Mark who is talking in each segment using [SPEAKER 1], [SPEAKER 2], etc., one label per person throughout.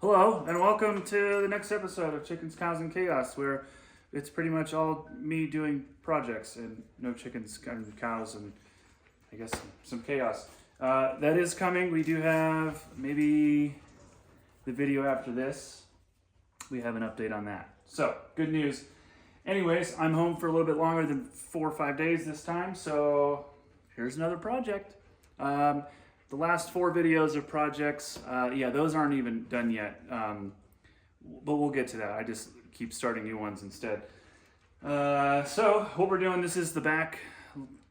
[SPEAKER 1] Hello, and welcome to the next episode of Chickens, Cows, and Chaos, where it's pretty much all me doing projects and no chickens and cows and I guess some chaos. That is coming. We do have maybe the video after this. We have an update on that. So, good news. Anyways, I'm home for a little bit longer than 4 or 5 days this time, so here's another project. The last 4 videos of projects, yeah, those aren't even done yet, but we'll get to that. I just keep starting new ones instead. So what we're doing, this is the back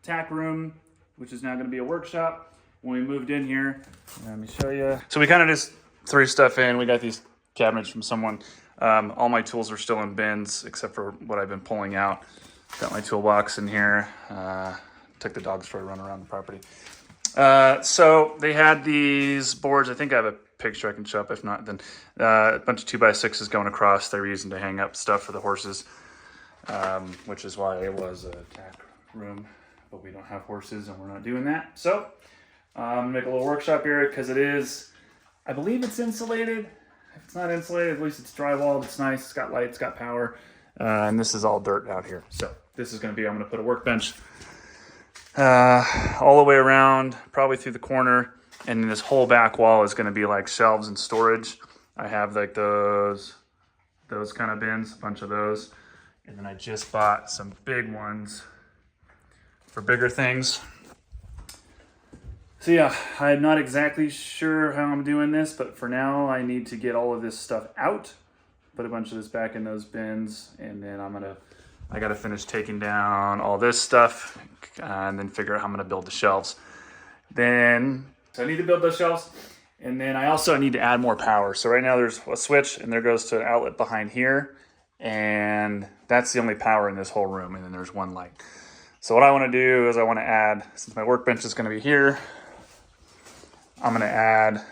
[SPEAKER 1] tack room, which is now going to be a workshop. When we moved in here, let me show you. So we kind of just threw stuff in. We got these cabinets from someone. All my tools are still in bins, except for what I've been pulling out. Got my toolbox in here. Took the dogs for a run around the property. So they had these boards. I think I have a picture I can show up. If not, then a bunch of 2x6s going across. They were using to hang up stuff for the horses, which is why it was a tack room. But we don't have horses, and we're not doing that. So I'm gonna make a little workshop area because it is. I believe it's insulated. If it's not insulated, at least it's drywalled. It's nice. It's got light. It's got power. And this is all dirt out here. So this is gonna be. I'm gonna put a workbench. All the way around, probably through the corner, and then this whole back wall is going to be like shelves and storage. I have like those kind of bins, a bunch of those, and then I just bought some big ones for bigger things. So yeah, I'm not exactly sure how I'm doing this, but for now I need to get all of this stuff out, put a bunch of this back in those bins, and then I got to finish taking down all this stuff and then figure out how I'm going to build the shelves. So I need to build those shelves, and then I also need to add more power. So right now there's a switch, and there goes to an outlet behind here, and that's the only power in this whole room, and then there's one light. So what I want to do is I want to add, since my workbench is going to be here, I'm going to add,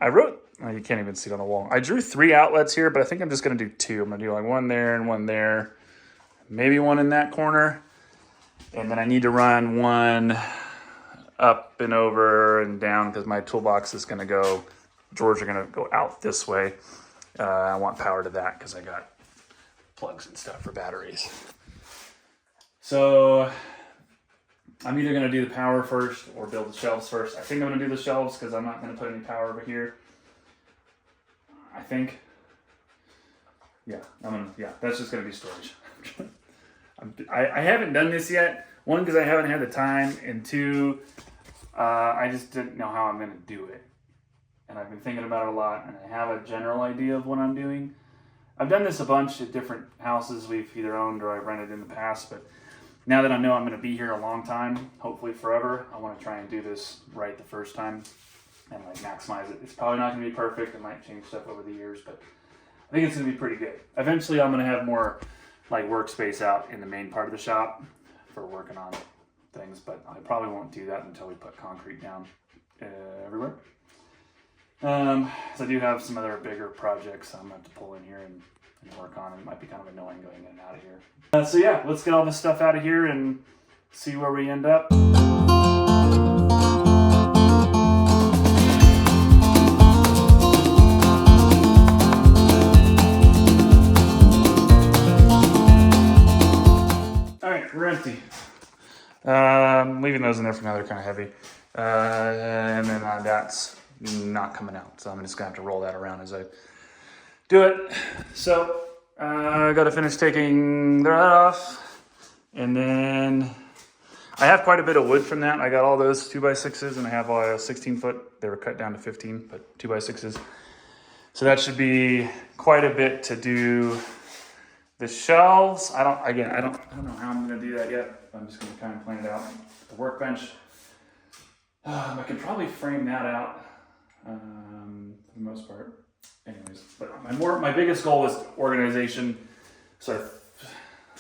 [SPEAKER 1] you can't even see it on the wall. I drew 3 outlets here, but I think I'm just going to do 2. I'm going to do like one there and one there. Maybe one in that corner. And then I need to run one up and over and down because my toolbox is going to go, drawers are going to go out this way. I want power to that because I got plugs and stuff for batteries. So I'm either going to do the power first or build the shelves first. I think I'm going to do the shelves because I'm not going to put any power over here. I think. Yeah, that's just going to be storage. I haven't done this yet. 1, because I haven't had the time, and 2, I just didn't know how I'm going to do it. And I've been thinking about it a lot, and I have a general idea of what I'm doing. I've done this a bunch at different houses we've either owned or I've rented in the past, but now that I know I'm going to be here a long time, hopefully forever, I want to try and do this right the first time and like maximize it. It's probably not going to be perfect. I might change stuff over the years, but I think it's going to be pretty good. Eventually, I'm going to have more like workspace out in the main part of the shop for working on things, but I probably won't do that until we put concrete down everywhere. So I do have some other bigger projects I'm going to have to pull in here and work on. It might be kind of annoying going in and out of here. So yeah, let's get all this stuff out of here and see where we end up. We're empty. Leaving those in there for now, they're kind of heavy. And then that's not coming out. So I'm just gonna have to roll that around as I do it. So I gotta finish taking that off. And then I have quite a bit of wood from that. I got all those 2x6s and I have a 16 foot. They were cut down to 15, but 2x6s. So that should be quite a bit to do. The shelves, I don't know how I'm gonna do that yet. I'm just gonna kind of plan it out. The workbench, I can probably frame that out for the most part. Anyways, but my biggest goal is organization. So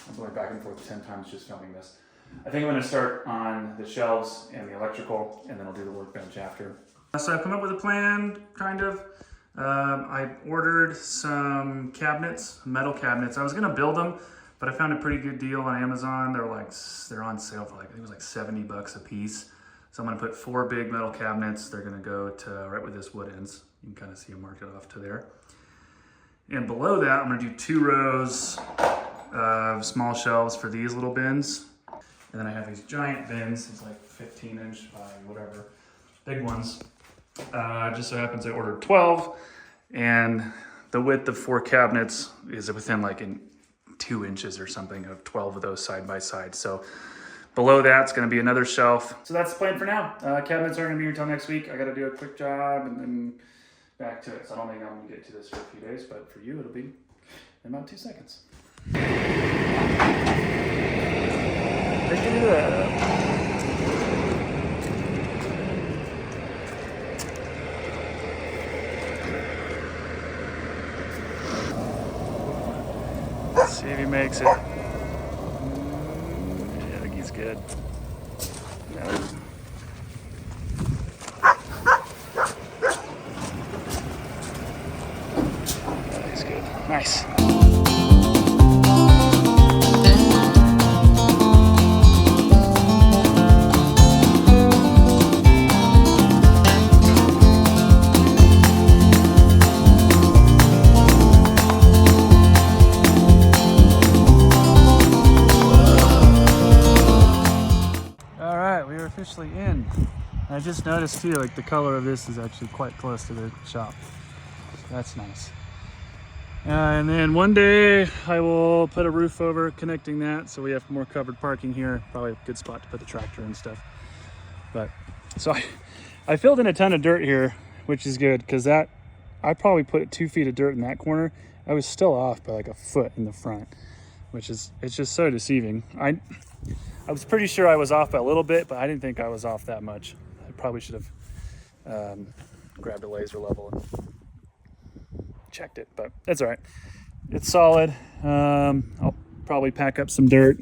[SPEAKER 1] I'm going back and forth 10 times just filming this. I think I'm gonna start on the shelves and the electrical, and then I'll do the workbench after. So I've come up with a plan, kind of. I ordered some cabinets, metal cabinets. I was gonna build them, but I found a pretty good deal on Amazon. They're on sale for like, I think it was like $70 a piece. So I'm gonna put 4 big metal cabinets. They're gonna go to right where this wood ends. You can kind of see them marked off to there. And below that, I'm gonna do 2 rows of small shelves for these little bins. And then I have these giant bins, it's like 15-inch by whatever, big ones. Just so happens I ordered 12, and the width of 4 cabinets is within like 2 inches or something of 12 of those side by side. So below that's gonna be another shelf. So that's the plan for now. Cabinets aren't gonna be here until next week. I gotta do a quick job and then back to it. So I don't think I'm gonna get to this for a few days, but for you, it'll be in about 2 seconds. Look at that. Let's see if he makes it. I think he's good. No. He's good. Nice. Officially in. I just noticed too, like the color of this is actually quite close to the shop. That's nice. And then one day I will put a roof over connecting that so we have more covered parking here. Probably a good spot to put the tractor and stuff. But so I filled in a ton of dirt here, which is good because that I probably put 2 feet of dirt in that corner. I was still off by like a foot in the front, which is, it's just so deceiving. I was pretty sure I was off by a little bit, but I didn't think I was off that much. I probably should have grabbed a laser level and checked it, but that's all right. It's solid. I'll probably pack up some dirt,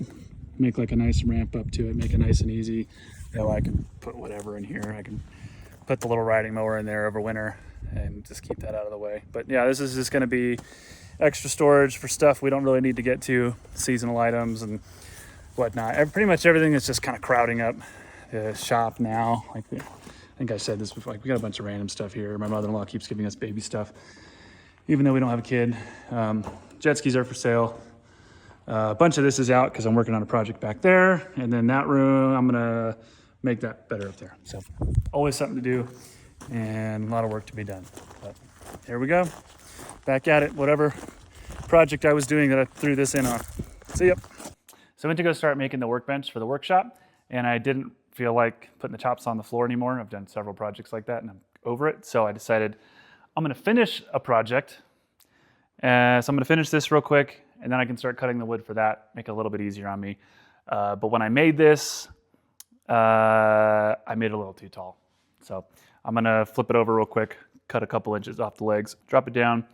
[SPEAKER 1] make like a nice ramp up to it, make it nice and easy. That way I can put whatever in here. I can put the little riding mower in there over winter and just keep that out of the way. But yeah, this is just gonna be extra storage for stuff we don't really need to get to, seasonal items and whatnot. Pretty much everything is just kind of crowding up the shop now. Like I think I said this before, like we got a bunch of random stuff here. My mother-in-law keeps giving us baby stuff, even though we don't have a kid. Jet skis are for sale. A bunch of this is out because I'm working on a project back there. And then that room, I'm gonna make that better up there. So always something to do and a lot of work to be done. But here we go. Back at it, whatever project I was doing that I threw this in on. See ya. So I went to go start making the workbench for the workshop, and I didn't feel like putting the chops on the floor anymore. I've done several projects like that and I'm over it. So I decided I'm gonna finish a project. So I'm gonna finish this real quick and then I can start cutting the wood for that, make it a little bit easier on me. But when I made this, I made it a little too tall. So I'm gonna flip it over real quick, cut a couple inches off the legs, drop it down,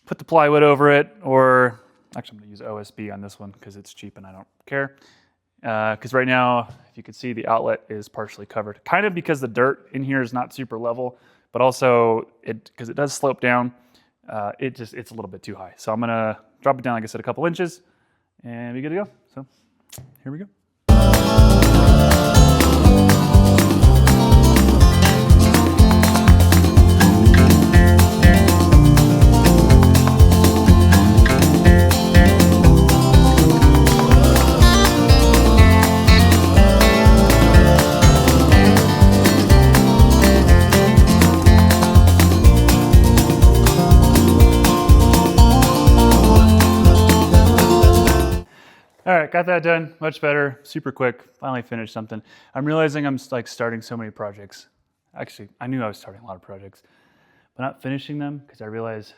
[SPEAKER 1] put the plywood over it, or actually I'm gonna use OSB on this one because it's cheap and I don't care. Because right now, if you can see, the outlet is partially covered. Kind of because the dirt in here is not super level, but also because it does slope down, it's a little bit too high. So I'm gonna drop it down, like I said, a couple inches and be good to go. So here we go. All right, got that done, much better, super quick, finally finished something. I'm realizing I'm like starting so many projects. Actually, I knew I was starting a lot of projects, but not finishing them because I realize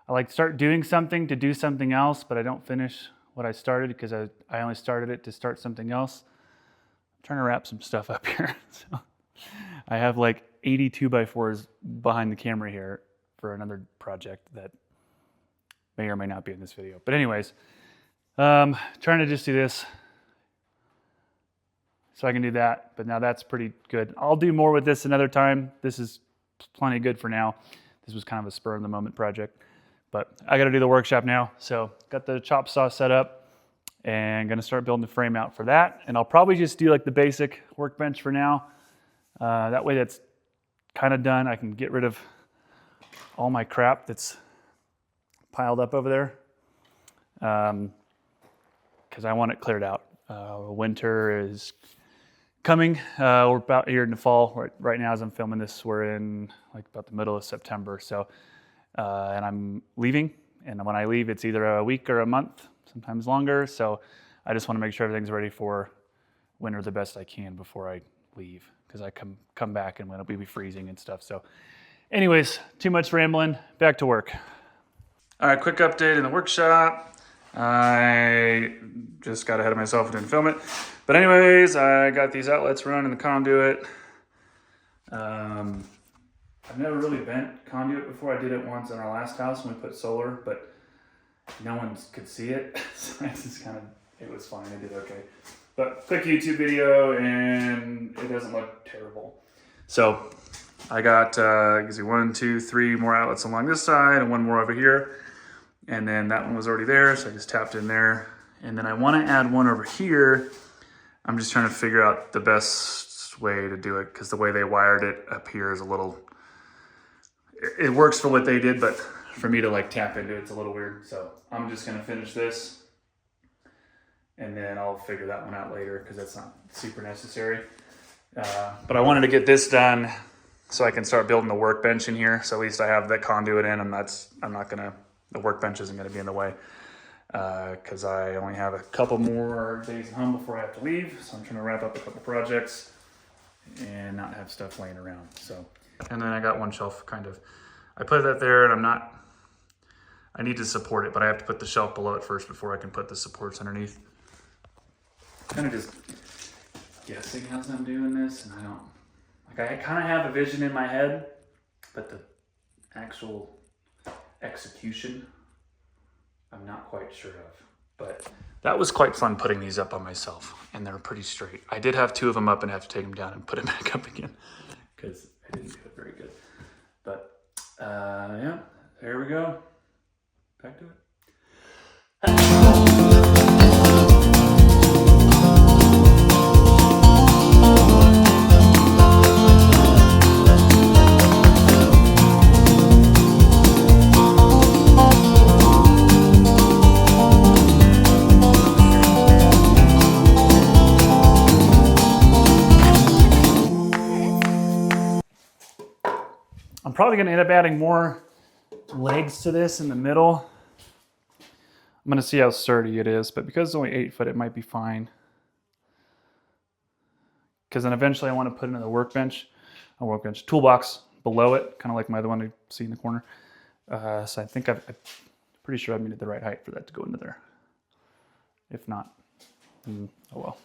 [SPEAKER 1] I like start doing something to do something else, but I don't finish what I started because I only started it to start something else. I'm trying to wrap some stuff up here. So I have like 80 2x4s behind the camera here for another project that may or may not be in this video. But anyways, trying to just do this so I can do that, but now that's pretty good. I'll do more with this another time. This is plenty good for now. This was kind of a spur of the moment project, but I got to do the workshop now. So got the chop saw set up. and gonna start building the frame out for that. And I'll probably just do like the basic workbench for now. That way that's kind of done. I can get rid of all my crap that's piled up over there, because I want it cleared out. Winter is coming. We're about here in the fall. Right now as I'm filming this, we're in like about the middle of September. So, and I'm leaving. And when I leave, it's either a week or a month, sometimes longer. So I just want to make sure everything's ready for winter the best I can before I leave, because I come back and it'll be freezing and stuff. So anyways, too much rambling, back to work. All right, quick update in the workshop. I just got ahead of myself and didn't film it. But anyways, I got these outlets running the conduit. I've never really bent conduit before. I did it once in our last house when we put solar, but no one could see it. So I just it was fine, I did okay. But quick YouTube video and it doesn't look terrible. So I got, you can see 1, 2, 3 more outlets along this side and one more over here. And then that one was already there, so I just tapped in there. And then I want to add one over here. I'm just trying to figure out the best way to do it, because the way they wired it up here is a little, it works for what they did, but for me to like tap into it's a little weird. So I'm just gonna finish this and then I'll figure that one out later, because that's not super necessary. But I wanted to get this done so I can start building the workbench in here. So at least I have that conduit in, and the workbench isn't gonna be in the way, because I only have a couple more days at home before I have to leave. So I'm trying to wrap up a couple projects and not have stuff laying around. So, and then I got one shelf I put that there, and I need to support it, but I have to put the shelf below it first before I can put the supports underneath. Kind of just guessing as I'm doing this, and I kind of have a vision in my head, but the actual execution, I'm not quite sure of. But that was quite fun putting these up on myself, and they're pretty straight. I did have 2 of them up and have to take them down and put it back up again, because I didn't do it very good. But yeah, there we go. Back to it. I'm probably going to end up adding more legs to this in the middle. I'm going to see how sturdy it is, but because it's only 8 foot, it might be fine. Because then eventually I want to put it in the workbench toolbox below it, kind of like my other one you see in the corner. So I think I'm pretty sure I made it the right height for that to go into there. If not, oh well.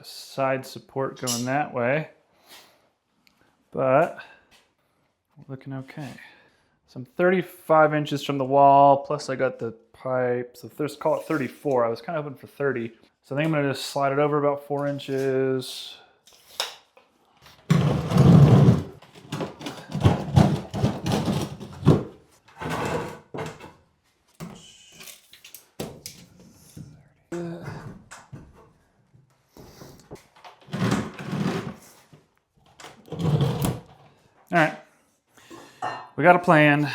[SPEAKER 1] Side support going that way, but looking okay. So I'm 35 inches from the wall, plus I got the pipe, so let's call it 34. I was kind of hoping for 30. So I think I'm gonna just slide it over about 4 inches. All right, we got a plan.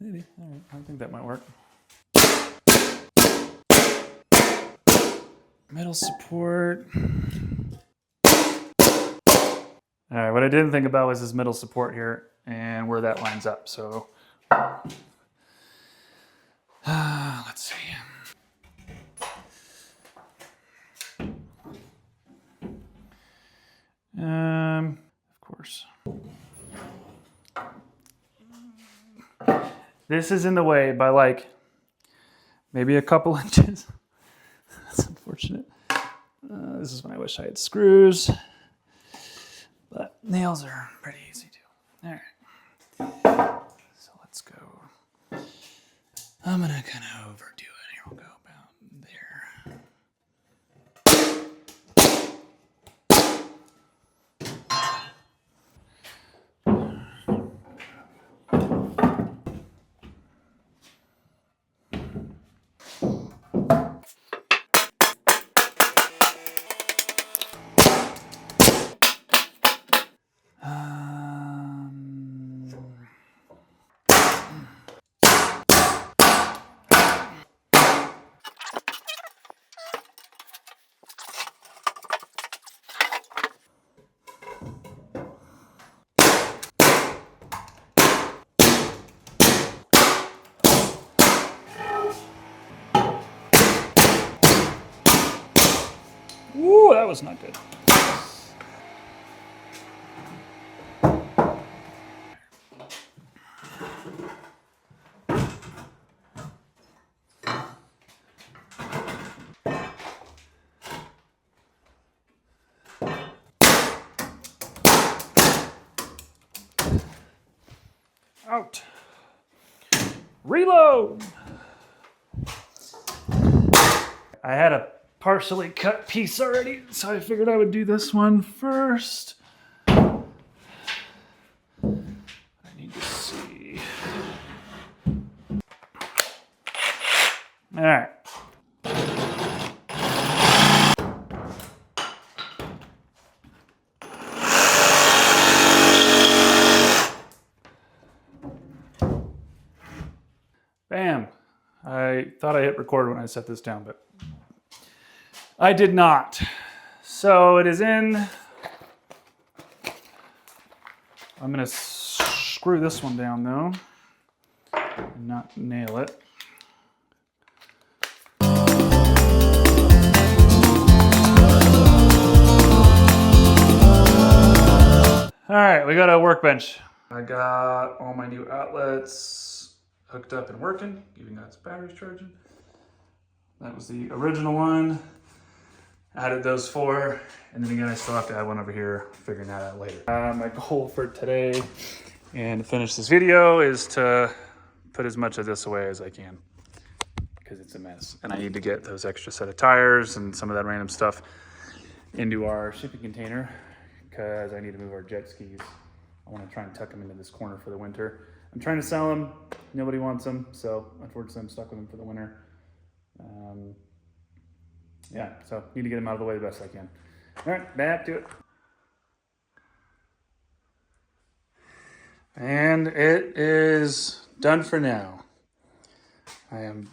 [SPEAKER 1] Maybe, all right, I think that might work. Metal support. All right, what I didn't think about was this middle support here and where that lines up, so. Let's see. Of course. This is in the way by like maybe a couple inches. That's unfortunate. This is when I wish I had screws, but nails are pretty easy too. All right. So let's go. I'm gonna kind of overdo it. Here we'll go about there. Ooh, that was not good. Out. Reload. I had a partially cut piece already, so I figured I would do this one first. I need to see. All right. Bam. I thought I hit record when I set this down, but I did not. So it is in. I'm gonna screw this one down though, and not nail it. All right, we got a workbench. I got all my new outlets hooked up and working, even got its batteries charging. That was the original one. Added those 4, and then again, I still have to add one over here, figuring that out later. My goal for today and to finish this video is to put as much of this away as I can, because it's a mess. And I need to get those extra set of tires and some of that random stuff into our shipping container, because I need to move our jet skis. I want to try and tuck them into this corner for the winter. I'm trying to sell them. Nobody wants them, so unfortunately I'm stuck with them for the winter. Yeah, so need to get them out of the way the best I can. All right, back to it. And it is done for now. I am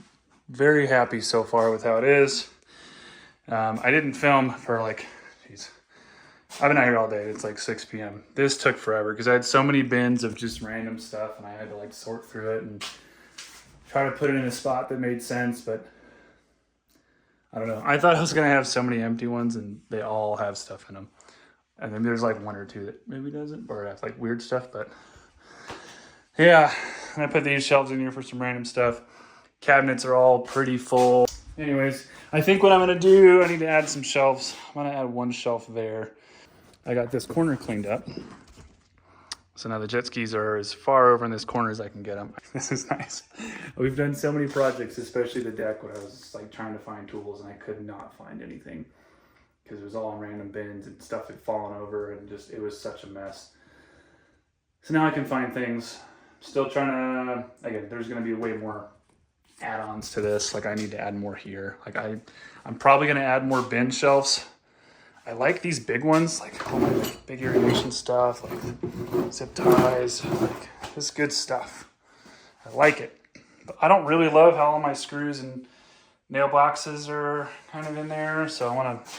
[SPEAKER 1] very happy so far with how it is. I didn't film for like, geez, I've been out here all day. It's like 6 p.m. This took forever because I had so many bins of just random stuff, and I had to like sort through it and try to put it in a spot that made sense, but I don't know. I thought I was gonna have so many empty ones, and they all have stuff in them. And then there's like 1 or 2 that maybe doesn't, or have like weird stuff, but yeah. And I put these shelves in here for some random stuff. Cabinets are all pretty full. Anyways, I think what I'm gonna do, I need to add some shelves. I'm gonna add 1 shelf there. I got this corner cleaned up. So now the jet skis are as far over in this corner as I can get them. This is nice. We've done so many projects, especially the deck, when I was like trying to find tools and I could not find anything because it was all in random bins and stuff had fallen over, and just, it was such a mess. So now I can find things. Still trying to, again, there's gonna be way more add-ons to this. Like I need to add more here. Like I'm probably gonna add more bin shelves. I like these big ones, like all my big irrigation stuff, like zip ties, like this good stuff. I like it. But I don't really love how all my screws and nail boxes are kind of in there, so I want to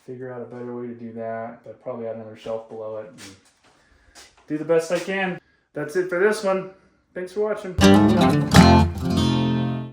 [SPEAKER 1] figure out a better way to do that, but probably add another shelf below it and do the best I can. That's it for this one. Thanks for watching.